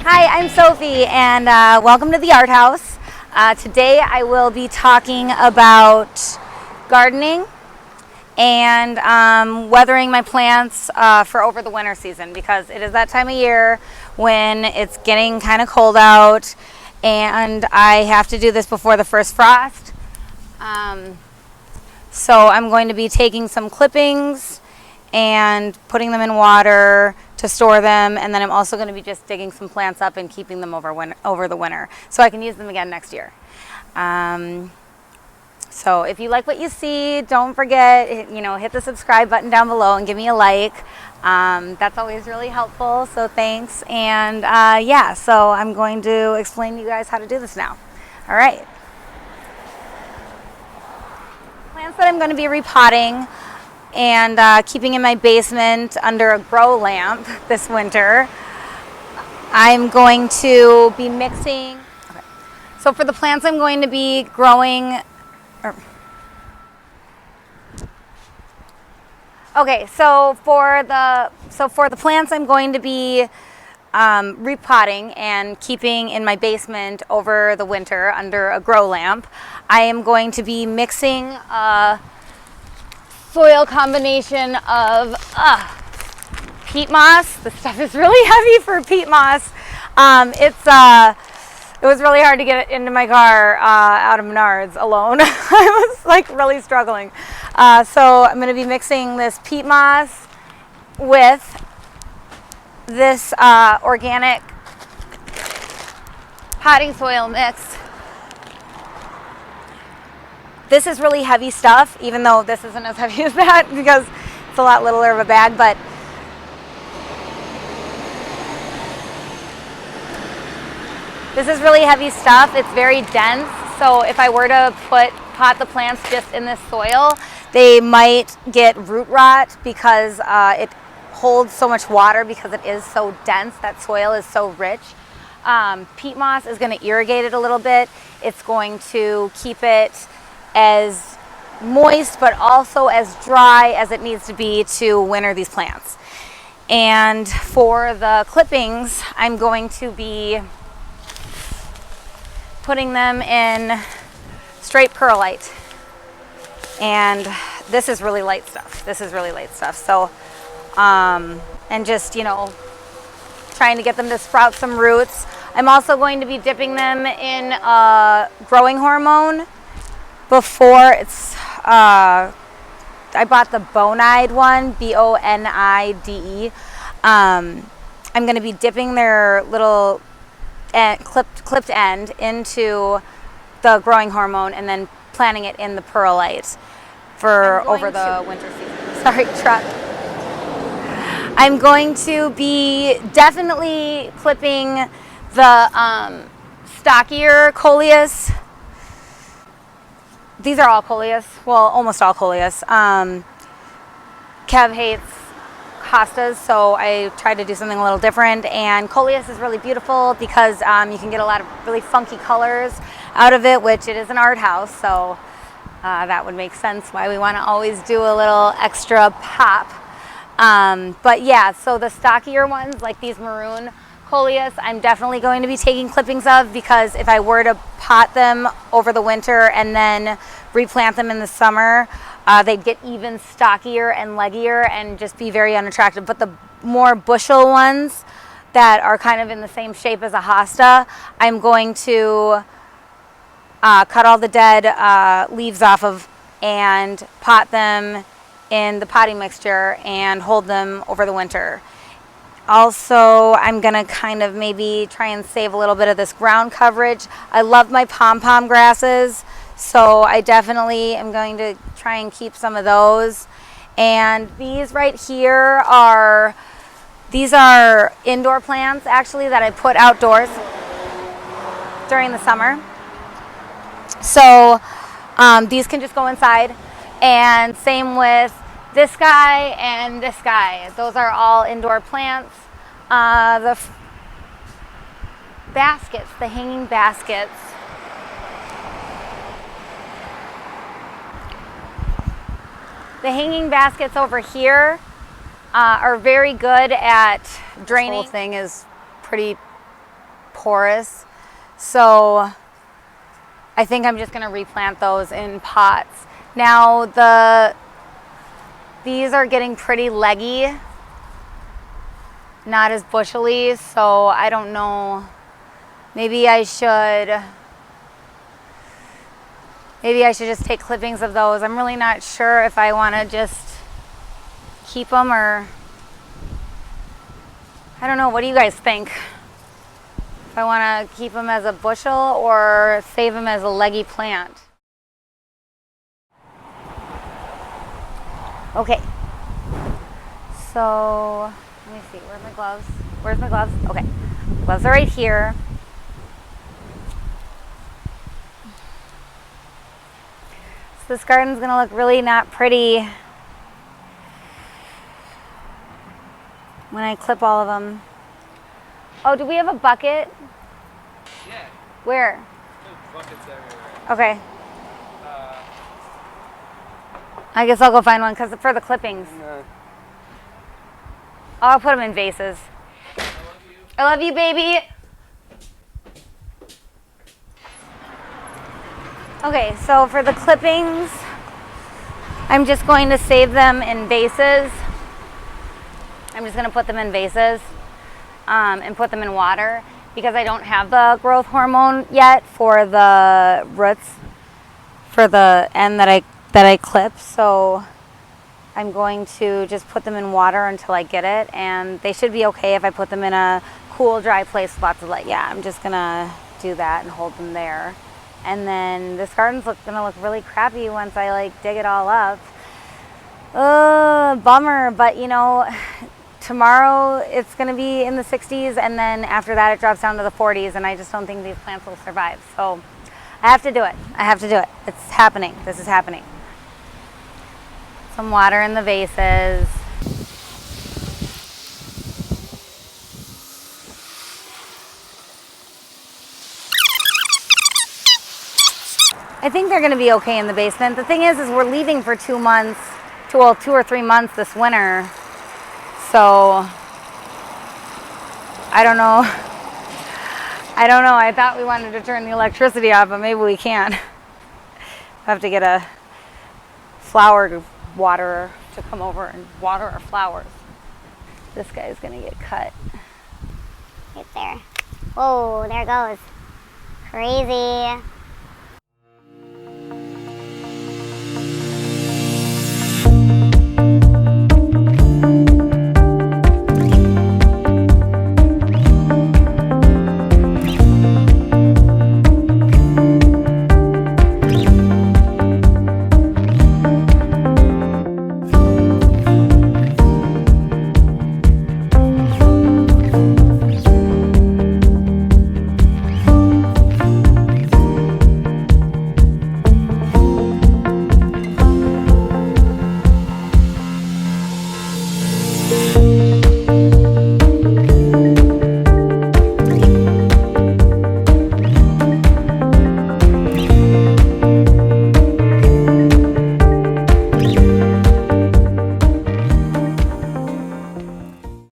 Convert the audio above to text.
Hi, I'm Sophie, and welcome to the Art House. Today I will be talking about gardening and weathering my plants for over the winter season, because it is that time of year when it's getting kind of cold out and I have to do this before the first frost. So I'm going to be taking some clippings and putting them in water to store them, and then I'm also going to be just digging some plants up and keeping them over the winter so I can use them again next year. So if you like what you see, don't forget, hit the subscribe button down below and give me a like. That's always really helpful, so thanks. And so I'm going to explain to you guys how to do this now. All right. Plants that I'm going to be repotting and keeping in my basement under a grow lamp this winter. I'm going to be mixing. Okay. So for the plants I'm going to be growing. So for the plants I'm going to be repotting and keeping in my basement over the winter under a grow lamp, I am going to be mixing a soil combination of peat moss. This stuff is really heavy for peat moss. It was really hard to get it into my car out of Menards alone. I was like really struggling. So I'm going to be mixing this peat moss with this organic potting soil mix. This is really heavy stuff, even though this isn't as heavy as that because it's a lot littler of a bag, but this is really heavy stuff. It's very dense, so if I were to pot the plants just in this soil, they might get root rot because it holds so much water because it is so dense. That soil is so rich. Peat moss is going to irrigate it a little bit. It's going to keep it as moist but also as dry as it needs to be to winter these plants. And for the clippings, I'm going to be putting them in straight perlite. And this is really light stuff. So, and just, trying to get them to sprout some roots. I'm also going to be dipping them in growing hormone before it's, I bought the Bonide one, Bonide. I'm going to be dipping their little clipped end into the growing hormone and then planting it in the perlite for over the winter season. Sorry, truck. I'm going to be definitely clipping the stockier Coleus. These are all Coleus, well, almost all Coleus. Kev hates hostas, so I tried to do something a little different. And Coleus is really beautiful because you can get a lot of really funky colors out of it, which it is an art house, so that would make sense why we want to always do a little extra pop. But yeah, so the stockier ones, like these maroon Coleus, I'm definitely going to be taking clippings of, because if I were to pot them over the winter and then replant them in the summer, they'd get even stockier and leggier and just be very unattractive. But the more bushel ones that are kind of in the same shape as a hosta, I'm going to cut all the dead leaves off of and pot them in the potting mixture and hold them over the winter. Also, I'm going to kind of maybe try and save a little bit of this ground coverage. I love my pom-pom grasses, so I definitely am going to try and keep some of those. And these right here these are indoor plants actually that I put outdoors during the summer. So these can just go inside, and same with this guy and this guy. Those are all indoor plants. The baskets, the hanging baskets. The hanging baskets over here are very good at draining. This whole thing is pretty porous. So I think I'm just gonna replant those in pots. Now these are getting pretty leggy, not as bushely, so I don't know. Maybe I should just take clippings of those. I'm really not sure if I want to just keep them or I don't know. What do you guys think? If I want to keep them as a bushel or save them as a leggy plant. Okay. So let me see. Where's my gloves? Where's my gloves? Okay. Gloves are right here. So this garden's gonna look really not pretty when I clip all of them. Oh, do we have a bucket? Yeah. Where? There's buckets everywhere. Okay. I guess I'll go find one because for the clippings. No. I'll put them in vases. I love you. I love you, baby. Okay, so for the clippings, I'm just going to save them in vases. I'm just going to put them in vases and put them in water because I don't have the growth hormone yet for the roots, for the end that I clip. So I'm going to just put them in water until I get it, and they should be okay if I put them in a cool, dry place with lots of light. Yeah, I'm just gonna do that and hold them there. And then this garden's gonna look really crappy once I like dig it all up. Bummer, but you know, tomorrow it's gonna be in the 60s, and then after that it drops down to the 40s, and I just don't think these plants will survive. So I have to do it. I have to do it. It's happening. This is happening. Some water in the vases. I think they're gonna be okay in the basement. The thing is we're leaving for 2 months, 2 or 3 months this winter. So, I don't know. I don't know. I thought we wanted to turn the electricity off, but maybe we can't. I have to get a flower waterer to come over and water our flowers. This guy's gonna get cut. Right there. Whoa, there it goes. Crazy.